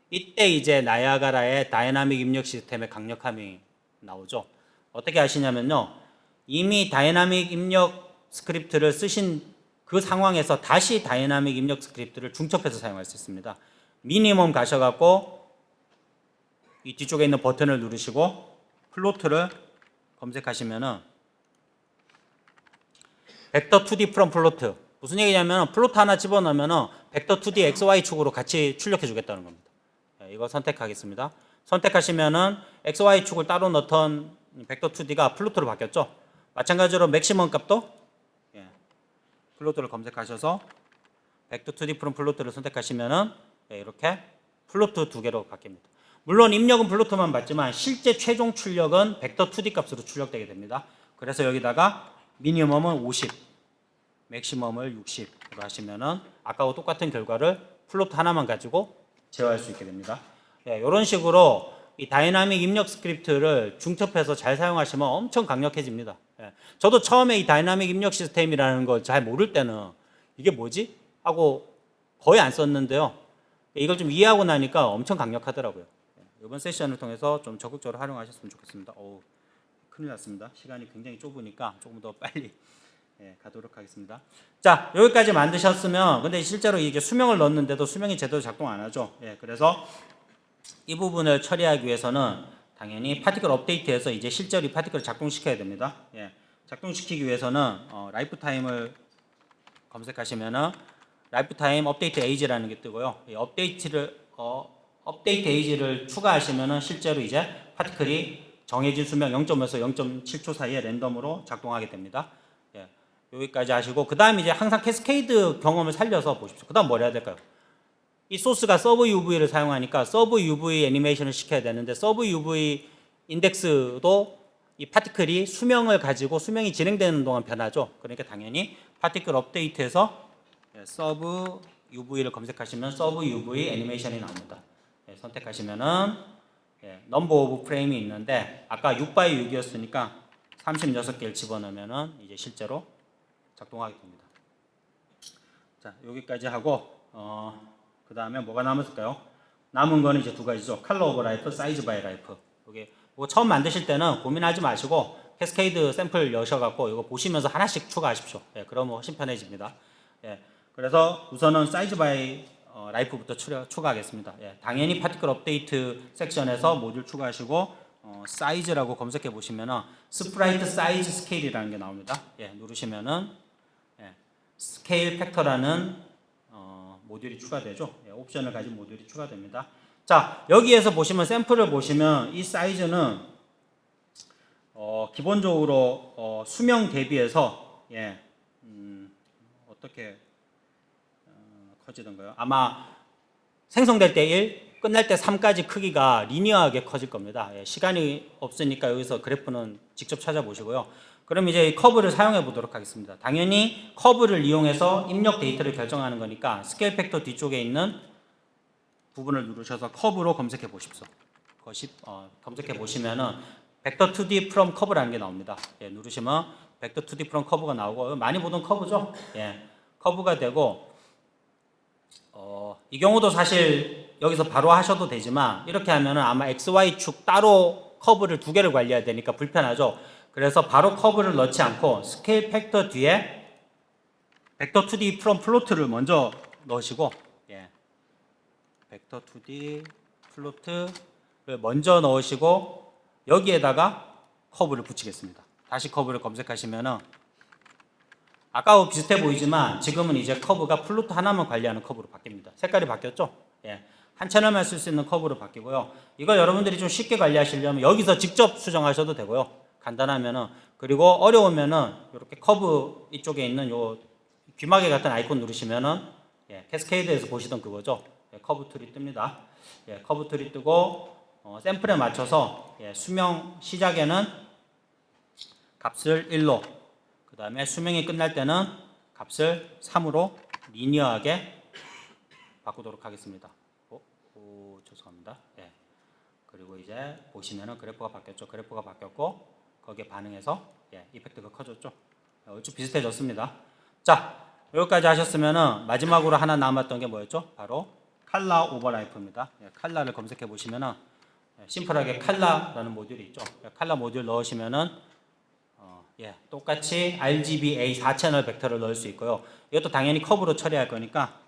이때 이제 나야가라의 다이나믹 입력 시스템의 강력함이 나오죠. 어떻게 하시냐면요. 이미 다이나믹 입력 스크립트를 쓰신 그 상황에서 다시 다이나믹 입력 스크립트를 중첩해서 사용할 수 있습니다. 미니멈 가셔갖고 이 뒤쪽에 있는 버튼을 누르시고 플로트를 검색하시면은 벡터 2D from 플로트. 무슨 얘기냐면 플로트 하나 집어넣으면은 벡터 2D XY축으로 같이 출력해 주겠다는 겁니다. 이거 선택하겠습니다. 선택하시면은 XY축을 따로 넣던 벡터 2D가 플로트로 바뀌었죠. 마찬가지로 맥시멈 값도 플로트를 검색하셔서 벡터 2D from 플로트를 선택하시면은 이렇게 플로트 두 개로 바뀝니다. 물론 입력은 플로트만 받지만 실제 최종 출력은 벡터 2D 값으로 출력되게 됩니다. 그래서 여기다가 미니멈은 50, 맥시멈을 60으로 하시면은 아까와 똑같은 결과를 플로트 하나만 가지고 제어할 수 있게 됩니다. 이런 식으로 이 다이나믹 입력 스크립트를 중첩해서 잘 사용하시면 엄청 강력해집니다. 저도 처음에 이 다이나믹 입력 시스템이라는 걸 잘 모를 때는 이게 뭐지? 하고 거의 안 썼는데요. 이걸 좀 이해하고 나니까 엄청 강력하더라고요. 이번 세션을 통해서 좀 적극적으로 활용하셨으면 좋겠습니다. 큰일 났습니다. 시간이 굉장히 좁으니까 조금 더 빨리 가도록 하겠습니다. 자, 여기까지 만드셨으면 근데 실제로 이게 수명을 넣었는데도 수명이 제대로 작동 안 하죠. 그래서 이 부분을 처리하기 위해서는 당연히 파티클 업데이트해서 이제 실제로 이 파티클을 작동시켜야 됩니다. 작동시키기 위해서는 라이프 타임을 검색하시면은 라이프 타임 업데이트 에이지라는 게 뜨고요. 이 업데이트 에이지를 추가하시면은 실제로 이제 파티클이 정해진 수명 0.5에서 0.7초 사이에 랜덤으로 작동하게 됩니다. 여기까지 하시고 그 다음 이제 항상 캐스케이드 경험을 살려서 보십시오. 그 다음 뭘 해야 될까요? 이 소스가 서브 UV를 사용하니까 서브 UV 애니메이션을 시켜야 되는데 서브 UV 인덱스도 이 파티클이 수명을 가지고 수명이 진행되는 동안 변하죠. 그러니까 당연히 파티클 업데이트에서 서브 UV를 검색하시면 서브 UV 애니메이션이 나옵니다. 선택하시면은 넘버 오브 프레임이 있는데 아까 6x6이었으니까 36개를 집어넣으면은 이제 실제로 작동하게 됩니다. 자, 여기까지 하고 그 다음에 뭐가 남았을까요? 남은 거는 이제 두 가지죠. 컬러 오버 라이프, 사이즈 바이 라이프. 여기 뭐 처음 만드실 때는 고민하지 마시고 캐스케이드 샘플 여셔갖고 이거 보시면서 하나씩 추가하십시오. 그러면 훨씬 편해집니다. 그래서 우선은 사이즈 바이 라이프부터 추가하겠습니다. 당연히 파티클 업데이트 섹션에서 모듈 추가하시고 사이즈라고 검색해 보시면은 스프라이트 사이즈 스케일이라는 게 나옵니다. 누르시면은 스케일 팩터라는 모듈이 추가되죠. 옵션을 가진 모듈이 추가됩니다. 자, 여기에서 보시면 샘플을 보시면 이 사이즈는 기본적으로 수명 대비해서 어떻게 커지던가요? 아마 생성될 때 1, 끝날 때 3까지 크기가 리니어하게 커질 겁니다. 시간이 없으니까 여기서 그래프는 직접 찾아보시고요. 그럼 이제 커브를 사용해 보도록 하겠습니다. 당연히 커브를 이용해서 입력 데이터를 결정하는 거니까 스케일 팩터 뒤쪽에 있는 부분을 누르셔서 커브로 검색해 보십시오. 검색해 보시면은 벡터 2D from 커브라는 게 나옵니다. 누르시면 벡터 2D from 커브가 나오고 많이 보던 커브죠. 커브가 되고 이 경우도 사실 여기서 바로 하셔도 되지만 이렇게 하면은 아마 XY축 따로 커브를 두 개를 관리해야 되니까 불편하죠. 그래서 바로 커브를 넣지 않고 스케일 팩터 뒤에 벡터 2D from 플로트를 먼저 넣으시고 벡터 2D 플로트를 먼저 넣으시고 여기에다가 커브를 붙이겠습니다. 다시 커브를 검색하시면은 아까와 비슷해 보이지만 지금은 이제 커브가 플로트 하나만 관리하는 커브로 바뀝니다. 색깔이 바뀌었죠? 한 채널만 쓸 수 있는 커브로 바뀌고요. 이걸 여러분들이 좀 쉽게 관리하시려면 여기서 직접 수정하셔도 되고요. 간단하면은 그리고 어려우면은 이렇게 커브 이쪽에 있는 요 귀마개 같은 아이콘 누르시면은 캐스케이드에서 보시던 그거죠. 예, 커브 툴이 뜹니다. 예, 커브 툴이 뜨고 샘플에 맞춰서 예, 수명 시작에는 값을 1로, 그 다음에 수명이 끝날 때는 값을 3으로 리니어하게 바꾸도록 하겠습니다. 죄송합니다. 예. 그리고 이제 보시면은 그래프가 바뀌었죠. 그래프가 바뀌었고 거기에 반응해서 예, 이펙트가 커졌죠. 얼추 비슷해졌습니다. 자, 여기까지 하셨으면은 마지막으로 하나 남았던 게 뭐였죠? 바로 칼라 오버라이프입니다. 예, 칼라를 검색해 보시면은 예, 심플하게 칼라라는 모듈이 있죠. 예, 칼라 모듈 넣으시면은 예, 똑같이 RGB A 4채널 벡터를 넣을 수 있고요. 이것도 당연히 커브로 처리할 거니까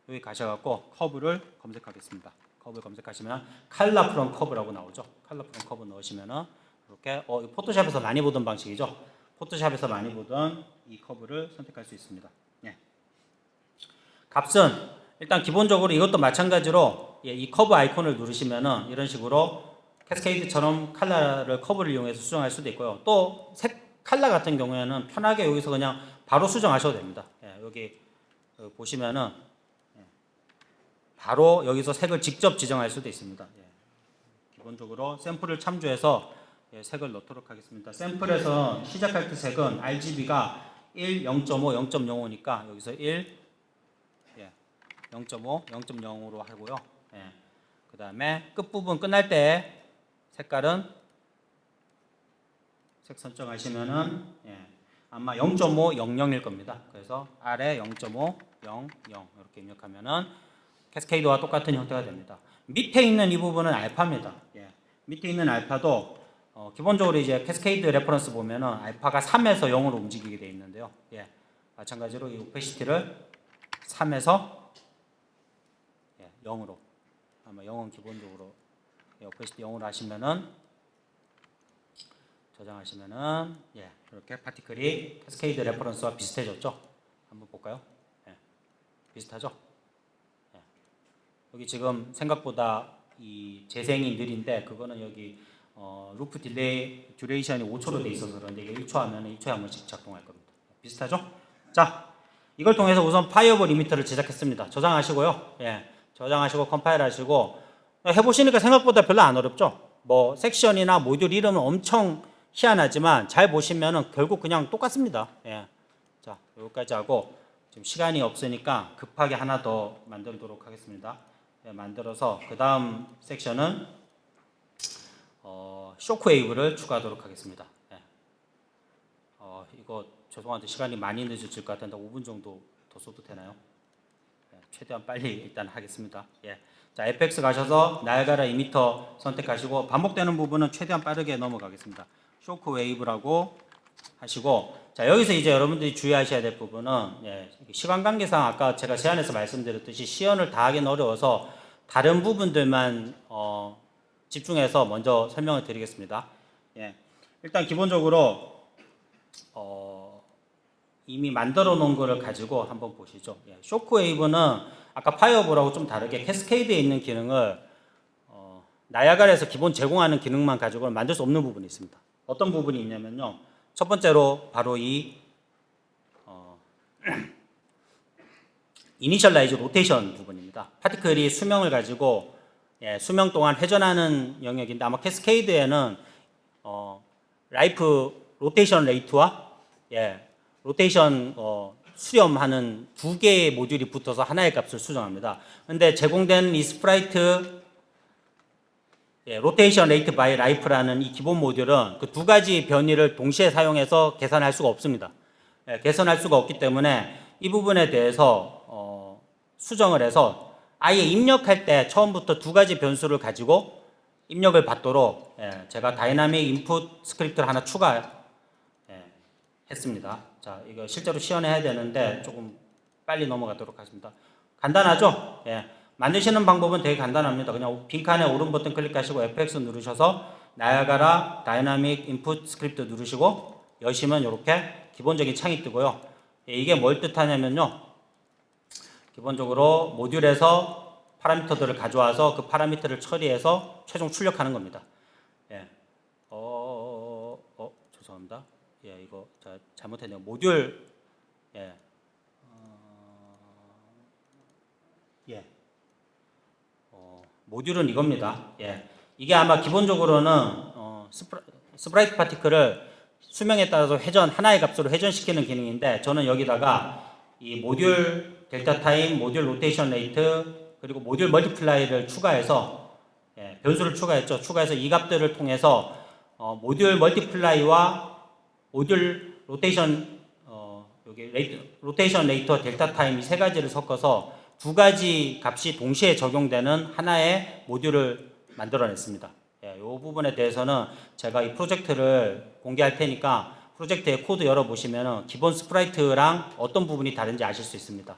여기 가셔갖고 커브를 검색하겠습니다. 커브 검색하시면 칼라 프롬 커브라고 나오죠. 칼라 프롬 커브 넣으시면은 이렇게 포토샵에서 많이 보던 방식이죠. 포토샵에서 많이 보던 이 커브를 선택할 수 있습니다. 예. 값은 일단 기본적으로 이것도 마찬가지로 예, 이 커브 아이콘을 누르시면은 이런 식으로 캐스케이드처럼 칼라를 커브를 이용해서 수정할 수도 있고요. 또 색 칼라 같은 경우에는 편하게 여기서 그냥 바로 수정하셔도 됩니다. 예, 여기 보시면은 바로 여기서 색을 직접 지정할 수도 있습니다. 예. 기본적으로 샘플을 참조해서 예, 색을 넣도록 하겠습니다. 샘플에서 시작할 때 색은 RGB가 1, 0.5, 0.05니까 여기서 1, 예, 0.5, 0.0으로 하고요. 예. 그 다음에 끝부분 끝날 때 색깔은 색 선정하시면은 예, 아마 0.5, 00일 겁니다. 그래서 아래 0.5, 0, 0 이렇게 입력하면은 캐스케이드와 똑같은 형태가 됩니다. 밑에 있는 이 부분은 알파입니다. 예. 밑에 있는 알파도 기본적으로 이제 캐스케이드 레퍼런스 보면은 알파가 3에서 0으로 움직이게 되어 있는데요. 예. 마찬가지로 이 오페시티를 3에서 예, 0으로 아마 0은 기본적으로 예, 오페시티 0으로 하시면은 저장하시면은 예, 이렇게 파티클이 캐스케이드 레퍼런스와 비슷해졌죠. 한번 볼까요? 예. 비슷하죠? 여기 지금 생각보다 이 재생이 느린데 그거는 여기 루프 딜레이 듀레이션이 5초로 돼 있어서 그런데 이게 1초 하면 1초에 한 번씩 작동할 겁니다. 비슷하죠? 자, 이걸 통해서 우선 파이어볼 리미터를 제작했습니다. 저장하시고요. 예, 저장하시고 컴파일 하시고 해보시니까 생각보다 별로 안 어렵죠? 뭐 섹션이나 모듈 이름은 엄청 희한하지만 잘 보시면은 결국 그냥 똑같습니다. 예. 자, 여기까지 하고 지금 시간이 없으니까 급하게 하나 더 만들도록 하겠습니다. 예, 만들어서 그 다음 섹션은 쇼크웨이브를 추가하도록 하겠습니다. 예. 이거 죄송한데 시간이 많이 늦어질 것 같은데 5분 정도 더 써도 되나요? 예, 최대한 빨리 일단 하겠습니다. 예. 자, FX 가셔서 나이아가라 이미터 선택하시고 반복되는 부분은 최대한 빠르게 넘어가겠습니다. 쇼크웨이브라고 하시고 자, 여기서 이제 여러분들이 주의하셔야 될 부분은 예, 시간 관계상 아까 제가 제안해서 말씀드렸듯이 시연을 다 하기는 어려워서 다른 부분들만 집중해서 먼저 설명을 드리겠습니다. 예, 일단 기본적으로 이미 만들어 놓은 거를 가지고 한번 보시죠. 예, 쇼크웨이브는 아까 파이어볼하고 좀 다르게 캐스케이드에 있는 기능을 나이아가라에서 기본 제공하는 기능만 가지고는 만들 수 없는 부분이 있습니다. 어떤 부분이 있냐면요. 첫 번째로 바로 이 이니셜라이즈 로테이션 부분입니다. 파티클이 수명을 가지고 예, 수명 동안 회전하는 영역인데 아마 캐스케이드에는 라이프 로테이션 레이트와 예, 로테이션 수렴하는 두 개의 모듈이 붙어서 하나의 값을 수정합니다. 근데 제공된 이 스프라이트 예, 로테이션 레이트 바이 라이프라는 이 기본 모듈은 그 두 가지 변이를 동시에 사용해서 계산할 수가 없습니다. 예, 계산할 수가 없기 때문에 이 부분에 대해서 수정을 해서 아예 입력할 때 처음부터 두 가지 변수를 가지고 입력을 받도록 예, 제가 다이나믹 인풋 스크립트를 하나 했습니다. 자, 이거 실제로 시연해야 되는데 조금 빨리 넘어가도록 하겠습니다. 간단하죠? 예. 만드시는 방법은 되게 간단합니다. 그냥 빈칸에 오른 버튼 클릭하시고 FX 누르셔서 나이아가라 다이나믹 인풋 스크립트 누르시고 여시면 이렇게 기본적인 창이 뜨고요. 예, 이게 뭘 뜻하냐면요. 기본적으로 모듈에서 파라미터들을 가져와서 그 파라미터를 처리해서 최종 출력하는 겁니다. 예. 죄송합니다. 예, 이거 제가 잘못했네요. 모듈 예. 예. 모듈은 이겁니다. 예. 이게 아마 기본적으로는 스프라이트 파티클을 수명에 따라서 회전, 하나의 값으로 회전시키는 기능인데, 저는 여기다가 이 모듈 델타 타임, 모듈 로테이션 레이트, 그리고 모듈 멀티플라이를 추가해서, 예, 변수를 추가했죠. 추가해서 이 값들을 통해서 모듈 멀티플라이와 모듈 로테이션 여기 로테이션 레이트와 델타 타임 이 세 가지를 섞어서 두 가지 값이 동시에 적용되는 하나의 모듈을 만들어냈습니다. 이 부분에 대해서는 제가 이 프로젝트를 공개할 테니까 프로젝트의 코드 열어보시면 기본 스프라이트랑 어떤 부분이 다른지 아실 수 있습니다.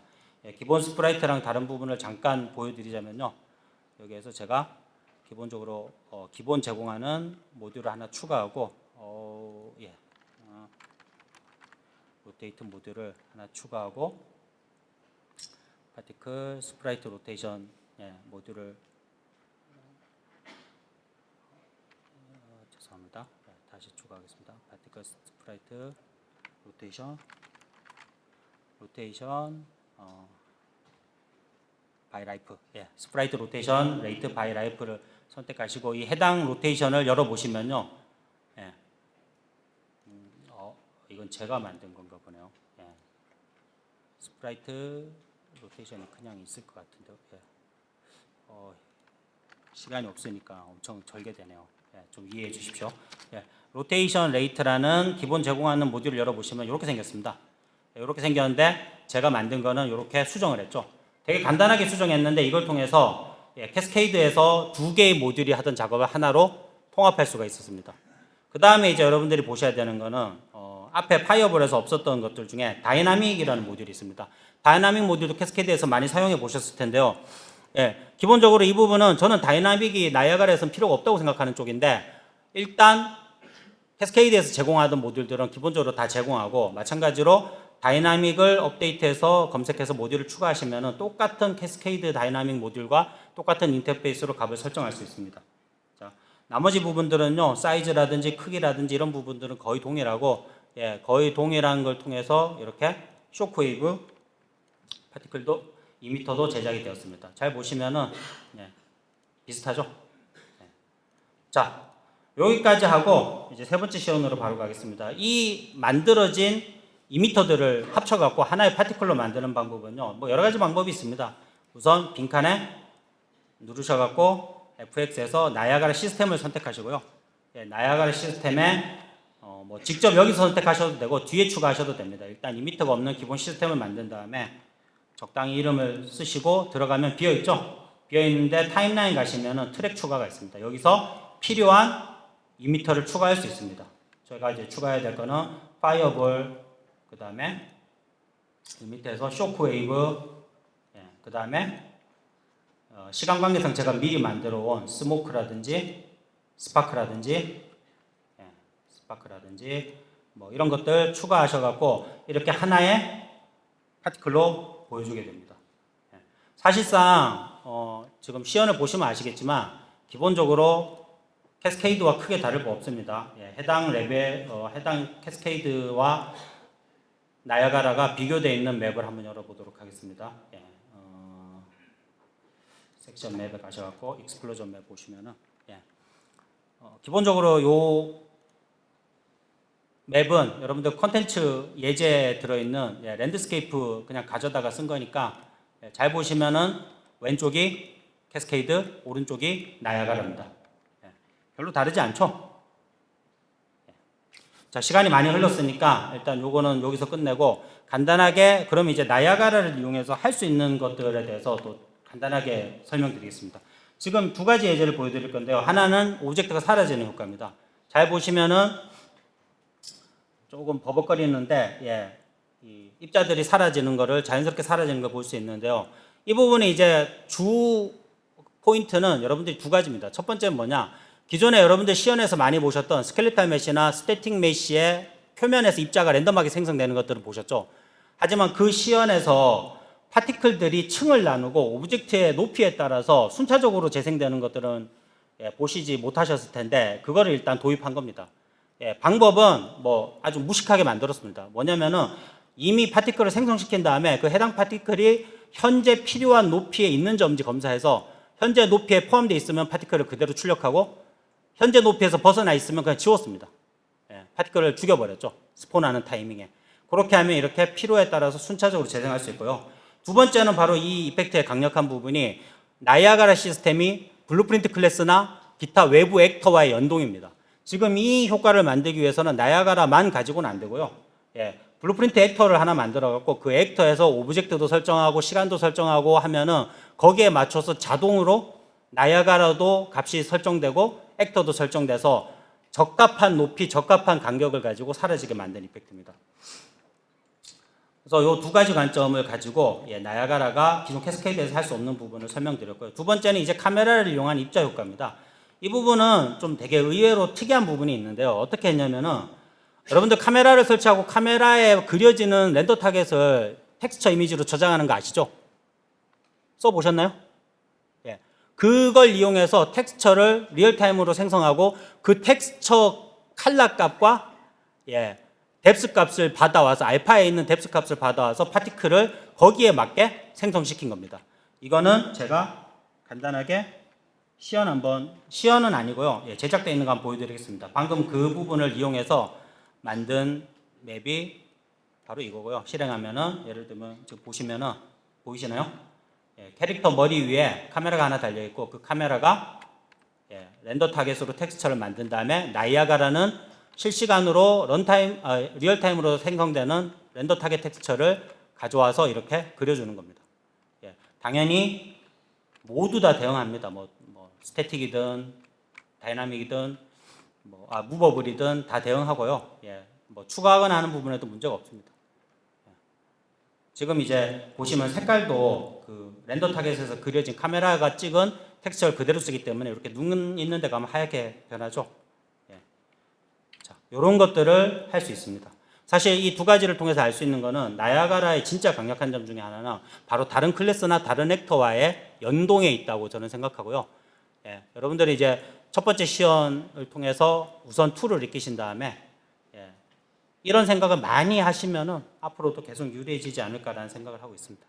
기본 스프라이트랑 다른 부분을 잠깐 보여드리자면요. 여기에서 제가 기본적으로 기본 제공하는 모듈을 하나 추가하고 로테이트 모듈을 하나 추가하고 파티클 스프라이트 로테이션 모듈을 죄송합니다. 다시 추가하겠습니다. 파티클 스프라이트 로테이션 바이 라이프, 스프라이트 로테이션 레이트 바이 라이프를 선택하시고 이 해당 로테이션을 열어보시면요. 이건 제가 만든 건가 보네요. 스프라이트 로테이션이 그냥 있을 것 같은데요. 시간이 없으니까 엄청 절개되네요. 좀 이해해 주십시오. 로테이션 레이트라는 기본 제공하는 모듈을 열어보시면 이렇게 생겼습니다. 이렇게 생겼는데 제가 만든 거는 이렇게 수정을 했죠. 되게 간단하게 수정했는데 이걸 통해서 캐스케이드에서 두 개의 모듈이 하던 작업을 하나로 통합할 수가 있었습니다. 그 다음에 이제 여러분들이 보셔야 되는 거는 앞에 파이어볼에서 없었던 것들 중에 다이나믹이라는 모듈이 있습니다. 다이나믹 모듈도 캐스케이드에서 많이 사용해 보셨을 텐데요. 기본적으로 이 부분은 저는 다이나믹이 나이아가라에서는 필요가 없다고 생각하는 쪽인데, 일단 캐스케이드에서 제공하던 모듈들은 기본적으로 다 제공하고, 마찬가지로 다이나믹을 업데이트해서 검색해서 모듈을 추가하시면 똑같은 캐스케이드 다이나믹 모듈과 똑같은 인터페이스로 값을 설정할 수 있습니다. 자, 나머지 부분들은요, 사이즈라든지 크기라든지 이런 부분들은 거의 동일하고, 거의 동일한 걸 통해서 이렇게 쇼크웨이브 파티클도 이미터도 제작이 되었습니다. 잘 보시면은 비슷하죠? 자, 여기까지 하고 이제 세 번째 시연으로 바로 가겠습니다. 이 만들어진 이미터들을 합쳐갖고 하나의 파티클로 만드는 방법은요, 뭐 여러 가지 방법이 있습니다. 우선 빈칸에 누르셔갖고 FX에서 나이아가라 시스템을 선택하시고요. 나이아가라 시스템에 뭐 직접 여기서 선택하셔도 되고 뒤에 추가하셔도 됩니다. 일단 이미터가 없는 기본 시스템을 만든 다음에 적당히 이름을 쓰시고 들어가면 비어있죠? 비어있는데 타임라인 가시면은 트랙 추가가 있습니다. 여기서 필요한 이미터를 추가할 수 있습니다. 저희가 이제 추가해야 될 거는 파이어볼, 그 다음에 이 밑에서 쇼크웨이브, 그 다음에 시간 관계상 제가 미리 만들어 온 스모크라든지 스파크라든지 뭐 이런 것들 추가하셔갖고 이렇게 하나의 파티클로 보여주게 됩니다. 사실상 지금 시연을 보시면 아시겠지만 기본적으로 캐스케이드와 크게 다를 거 없습니다. 해당 레벨, 해당 캐스케이드와 나이아가라가 비교되어 있는 맵을 한번 열어보도록 하겠습니다. 섹션 맵에 가셔갖고 익스플로전 맵 보시면은 기본적으로 요 맵은 여러분들 콘텐츠 예제에 들어있는 랜드스케이프 그냥 가져다가 쓴 거니까 잘 보시면은 왼쪽이 캐스케이드, 오른쪽이 나이아가라입니다. 별로 다르지 않죠? 자, 시간이 많이 흘렀으니까 일단 요거는 여기서 끝내고 간단하게 그럼 이제 나이아가라를 이용해서 할 수 있는 것들에 대해서 또 간단하게 설명드리겠습니다. 지금 두 가지 예제를 보여드릴 건데요. 하나는 오브젝트가 사라지는 효과입니다. 잘 보시면은 조금 버벅거리는데 이 입자들이 사라지는 거를 자연스럽게 사라지는 걸 볼 수 있는데요. 이 부분이 이제 주 포인트는 여러분들이 두 가지입니다. 첫 번째는 뭐냐? 기존에 여러분들 시연에서 많이 보셨던 스켈리탈 메시나 스태틱 메시의 표면에서 입자가 랜덤하게 생성되는 것들을 보셨죠. 하지만 그 시연에서 파티클들이 층을 나누고 오브젝트의 높이에 따라서 순차적으로 재생되는 것들은 보시지 못하셨을 텐데 그거를 일단 도입한 겁니다. 방법은 뭐 아주 무식하게 만들었습니다. 뭐냐면은 이미 파티클을 생성시킨 다음에 그 해당 파티클이 현재 필요한 높이에 있는지 없는지 검사해서 현재 높이에 포함되어 있으면 파티클을 그대로 출력하고 현재 높이에서 벗어나 있으면 그냥 지웠습니다. 예, 파티클을 죽여버렸죠. 스폰하는 타이밍에. 그렇게 하면 이렇게 필요에 따라서 순차적으로 재생할 수 있고요. 두 번째는 바로 이 이펙트의 강력한 부분이 나이아가라 시스템이 블루프린트 클래스나 기타 외부 액터와의 연동입니다. 지금 이 효과를 만들기 위해서는 나이아가라만 가지고는 안 되고요. 예, 블루프린트 액터를 하나 만들어 갖고 그 액터에서 오브젝트도 설정하고 시간도 설정하고 하면은 거기에 맞춰서 자동으로 나이아가라도 값이 설정되고 액터도 설정돼서 적합한 높이, 적합한 간격을 가지고 사라지게 만든 이펙트입니다. 그래서 이 두 가지 관점을 가지고 나이아가라가 기존 캐스케이드에서 할 수 없는 부분을 설명드렸고요. 두 번째는 이제 카메라를 이용한 입자 효과입니다. 이 부분은 좀 되게 의외로 특이한 부분이 있는데요. 어떻게 했냐면은 여러분들 카메라를 설치하고 카메라에 그려지는 렌더 타겟을 텍스처 이미지로 저장하는 거 아시죠? 써보셨나요? 예. 그걸 이용해서 텍스처를 리얼타임으로 생성하고 그 텍스처 칼라 값과 뎁스 값을 받아와서 알파에 있는 뎁스 값을 받아와서 파티클을 거기에 맞게 생성시킨 겁니다. 이거는 제가 간단하게 시연은 아니고요. 제작되어 있는 거 한번 보여드리겠습니다. 방금 그 부분을 이용해서 만든 맵이 바로 이거고요. 실행하면은 예를 들면 지금 보시면은 보이시나요? 캐릭터 머리 위에 카메라가 하나 달려 있고 그 카메라가 렌더 타겟으로 텍스처를 만든 다음에 나이아가라는 실시간으로 리얼타임으로 생성되는 렌더 타겟 텍스처를 가져와서 이렇게 그려주는 겁니다. 당연히 모두 다 대응합니다. 뭐 스태틱이든 다이나믹이든 무버블이든 다 대응하고요. 뭐 추가하거나 하는 부분에도 문제가 없습니다. 지금 이제 보시면 색깔도 그 렌더 타겟에서 그려진 카메라가 찍은 텍스처를 그대로 쓰기 때문에 이렇게 눈 있는 데 가면 하얗게 변하죠. 자, 이런 것들을 할 수 있습니다. 사실 이 두 가지를 통해서 알 수 있는 거는 나이아가라의 진짜 강력한 점 중에 하나는 바로 다른 클래스나 다른 액터와의 연동에 있다고 저는 생각하고요. 여러분들이 이제 첫 번째 시연을 통해서 우선 툴을 익히신 다음에 이런 생각을 많이 하시면은 앞으로도 계속 유리해지지 않을까라는 생각을 하고 있습니다.